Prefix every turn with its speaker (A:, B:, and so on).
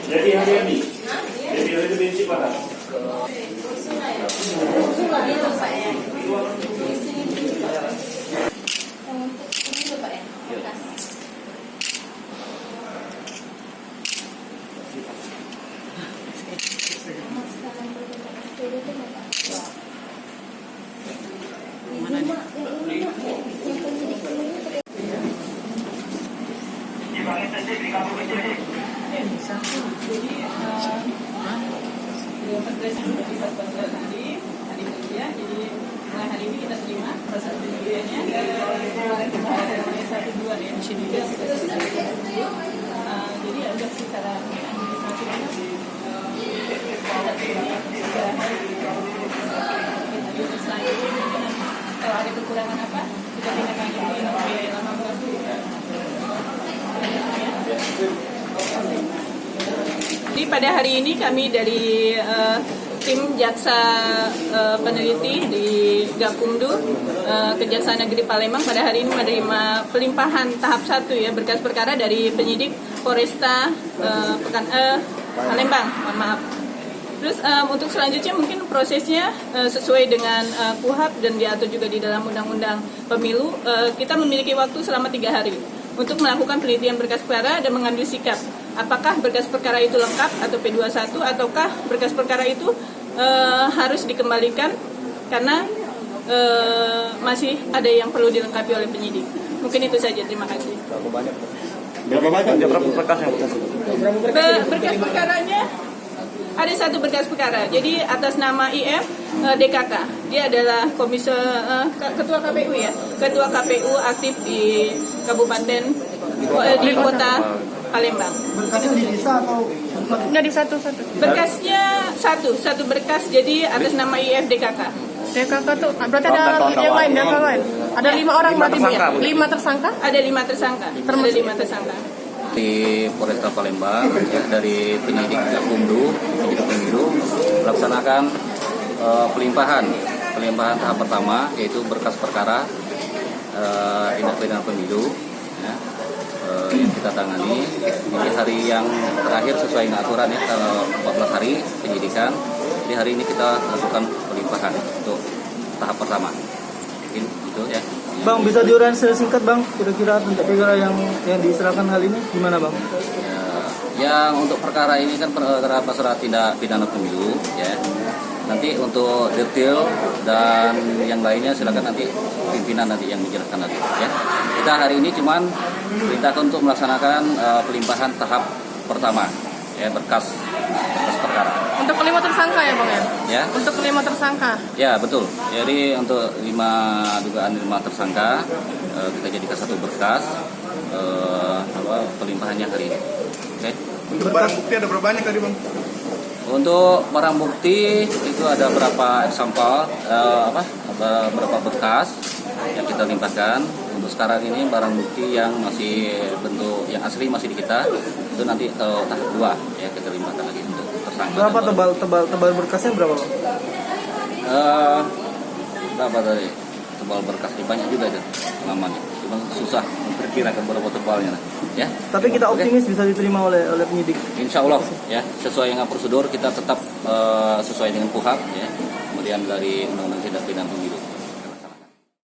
A: Jadi hari ini, jadi hari itu benci pada.
B: Jadi mulai hari ini kita terima proses penyidikannya. Kemarin kita ada 1-2 ya di sini juga sudah selesai. Jadi untuk secara administrasi selanjutnya kalau ada kekurangan apa kita tindak lanjuti sampai 18 bulan. Jadi pada hari ini kami dari tim jaksa peneliti di Gakumdu Kejaksaan Negeri Palembang pada hari ini menerima pelimpahan tahap 1 ya berkas perkara dari penyidik Polresta Palembang. Mohon maaf. Terus untuk selanjutnya mungkin prosesnya sesuai dengan KUHP dan diatur juga di dalam Undang-Undang Pemilu, kita memiliki waktu selama 3 hari untuk melakukan penelitian berkas perkara dan mengambil sikap apakah berkas perkara itu lengkap atau P21 ataukah berkas perkara itu harus dikembalikan karena masih ada yang perlu dilengkapi oleh penyidik. Mungkin itu saja, terima kasih.
A: Berapa berkas yang
B: berkas perkaranya ada 1 berkas perkara. Jadi atas nama IF DKK. Dia adalah ketua KPU ya. Ketua KPU aktif di Kabupaten di Kota Palembang.
C: Berkasnya bisa atau
D: Nggak di satu-satu.
B: Berkasnya satu berkas. Jadi atas nama IF DKK.
D: DKK tuh berarti ada yang lain, DKK lain. Ada 5 orang berarti Bu ya? 5 tersangka?
B: Ada 5 tersangka. Ada 5 tersangka.
E: Di Polresta Palembang ya, dari penyidik Gakumdu penyidik pemilu melaksanakan pelimpahan tahap pertama yaitu berkas perkara tindak pidana pemilu ya, yang kita tangani di hari yang terakhir sesuai dengan aturan ya 14 hari penyidikan. Di hari ini kita lakukan pelimpahan untuk tahap pertama. Mungkin itu ya.
C: Bang, bisa diuraikan singkat Bang, kira-kira tindak pidana yang diserahkan hal ini gimana Bang?
E: Yang untuk perkara ini kan perkara pasal tindak pidana pemilu ya. Nanti untuk detail dan yang lainnya silakan nanti pimpinan nanti yang menjelaskan nanti ya. Kita hari ini cuman perintahkan untuk melaksanakan pelimpahan tahap pertama ya berkas perkara.
D: Untuk 5 tersangka ya Bang ya?
E: Ya.
D: Untuk 5 tersangka.
E: Ya betul. Jadi untuk 5 dugaan 5 tersangka kita jadikan 1 berkas pelimpahannya hari ini. Oke.
F: Untuk barang bukti ada berapa banyak tadi Bang?
E: Untuk barang bukti itu ada berapa sampel berapa berkas yang kita limpahkan. Untuk sekarang ini barang bukti yang masih bentuk yang asli masih di kita itu nanti ke tahap 2 ya kita limpahkan lagi untuk tersangka.
C: Berapa tebal berkasnya berapa Bang?
E: Berapa tadi tebal berkasnya banyak juga itu namanya. Cuma susah memperkirakan berapa tebalnya ya.
C: Tapi kita optimis bisa diterima oleh penyidik.
E: Insya Allah ya sesuai dengan prosedur kita tetap sesuai dengan KUHP ya. Kemudian dari Undang-Undang Tindak Pidana Pemilu.